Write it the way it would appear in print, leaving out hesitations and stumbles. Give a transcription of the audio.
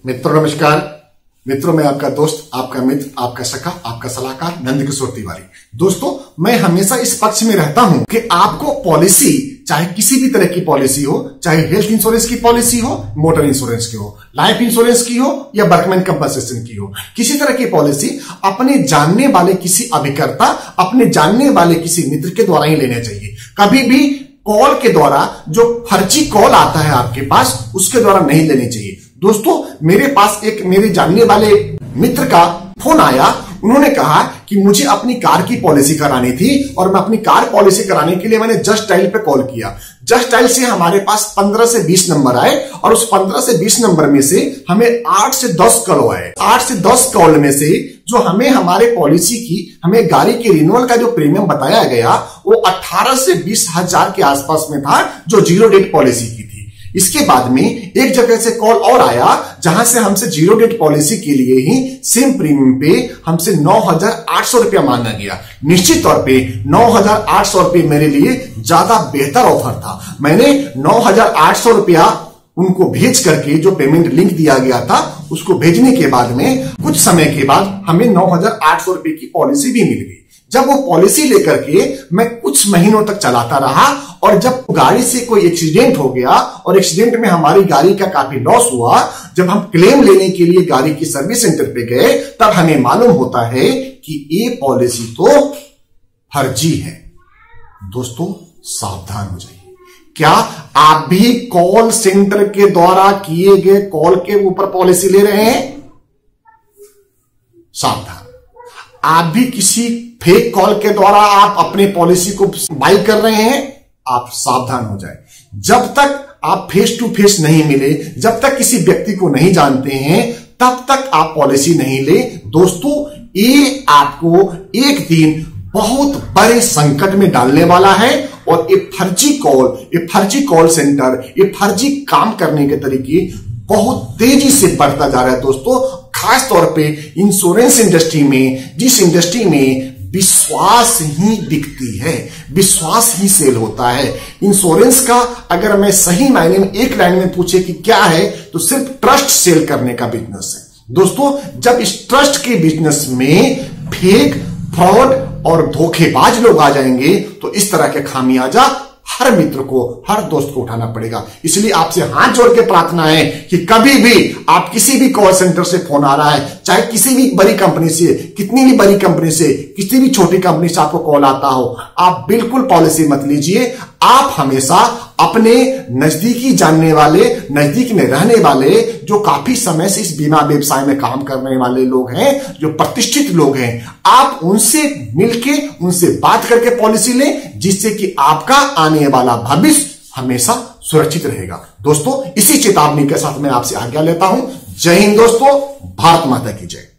मित्रों नमस्कार। मित्रों मैं आपका दोस्त, आपका मित्र, आपका सखा, आपका सलाहकार नंदकिशोर तिवारी। दोस्तों मैं हमेशा इस पक्ष में रहता हूं कि आपको पॉलिसी, चाहे किसी भी तरह की पॉलिसी हो, चाहे हेल्थ इंश्योरेंस की पॉलिसी हो, मोटर इंश्योरेंस की हो, लाइफ इंश्योरेंस की हो या वर्कमैन कंपनसेशन की हो, किसी तरह की पॉलिसी अपने जानने वाले किसी अभिकर्ता, अपने जानने वाले किसी मित्र के द्वारा ही लेना चाहिए। कभी भी कॉल के द्वारा जो फर्जी कॉल आता है आपके पास, उसके द्वारा नहीं लेनी चाहिए। दोस्तों मेरे पास एक मेरे जानने वाले मित्र का फोन आया। उन्होंने कहा कि मुझे अपनी कार की पॉलिसी करानी थी और मैं अपनी कार पॉलिसी कराने के लिए मैंने जस्ट डायल पे कॉल किया। जस्ट डायल से हमारे पास 15 से 20 नंबर आए और उस 15 से 20 नंबर में से हमें 8 से 10 कॉल आए। 8 से 10 कॉल में से जो हमें हमारे पॉलिसी की, हमें गाड़ी के रिन्यूअल का जो प्रीमियम बताया गया वो 18 से 20 हजार के आसपास में था, जो 0 डेट पॉलिसी की थी। इसके बाद में एक जगह से कॉल और आया जहां से हमसे 0 डेट पॉलिसी के लिए ही सेम प्रीमियम पे हमसे 9,800 रुपया मांगा गया। निश्चित तौर पे 9,800 रुपये मेरे लिए ज्यादा बेहतर ऑफर था। मैंने 9,800 रुपया उनको भेज करके जो पेमेंट लिंक दिया गया था उसको भेजने के बाद में कुछ समय के बाद हमें 9,800 रुपये की पॉलिसी भी मिल गई। जब वो पॉलिसी लेकर के मैं कुछ महीनों तक चलाता रहा और जब गाड़ी से कोई एक्सीडेंट हो गया और एक्सीडेंट में हमारी गाड़ी का काफी लॉस हुआ, जब हम क्लेम लेने के लिए गाड़ी की सर्विस सेंटर पे गए तब हमें मालूम होता है कि ये पॉलिसी तो फर्जी है। दोस्तों सावधान हो जाइए। क्या आप भी कॉल सेंटर के द्वारा किए गए कॉल के ऊपर पॉलिसी ले रहे हैं? सावधान। आप भी किसी फेक कॉल के द्वारा आप अपने पॉलिसी को बाई कर रहे हैं? आप सावधान हो जाए। जब तक आप फेस टू फेस नहीं मिले, जब तक किसी व्यक्ति को नहीं जानते हैं, तब तक आप पॉलिसी नहीं ले। दोस्तों ये आपको एक दिन बहुत बड़े संकट में डालने वाला है और ये फर्जी कॉल सेंटर, ये फर्जी काम करने के तरीके बहुत तेजी से बढ़ता जा रहा है। दोस्तों खास तौर पे इंश्योरेंस इंडस्ट्री में, जिस इंडस्ट्री में विश्वास ही बिकती है, विश्वास ही सेल होता है। इंश्योरेंस का अगर मैं सही मायने में एक लाइन में पूछे कि क्या है, तो सिर्फ ट्रस्ट सेल करने का बिजनेस है। दोस्तों जब इस ट्रस्ट के बिजनेस में फेक, फ्रॉड और धोखेबाज लोग आ जाएंगे तो इस तरह के खामियाजा हर मित्र को, हर दोस्त को उठाना पड़ेगा। इसलिए आपसे हाथ जोड़ के प्रार्थना है कि कभी भी आप किसी भी कॉल सेंटर से फोन आ रहा है, चाहे किसी भी बड़ी कंपनी से, कितनी भी बड़ी कंपनी से, किसी भी छोटी कंपनी से आपको कॉल आता हो, आप बिल्कुल पॉलिसी मत लीजिए। आप हमेशा अपने नजदीकी जानने वाले, नजदीक में रहने वाले, जो काफी समय से इस बीमा व्यवसाय में काम करने वाले लोग हैं, जो प्रतिष्ठित लोग हैं, आप उनसे मिलके, उनसे बात करके पॉलिसी लें, जिससे कि आपका आने वाला भविष्य हमेशा सुरक्षित रहेगा। दोस्तों इसी चेतावनी के साथ मैं आपसे आज्ञा लेता हूं। जय हिंद दोस्तों, भारत माता की जय।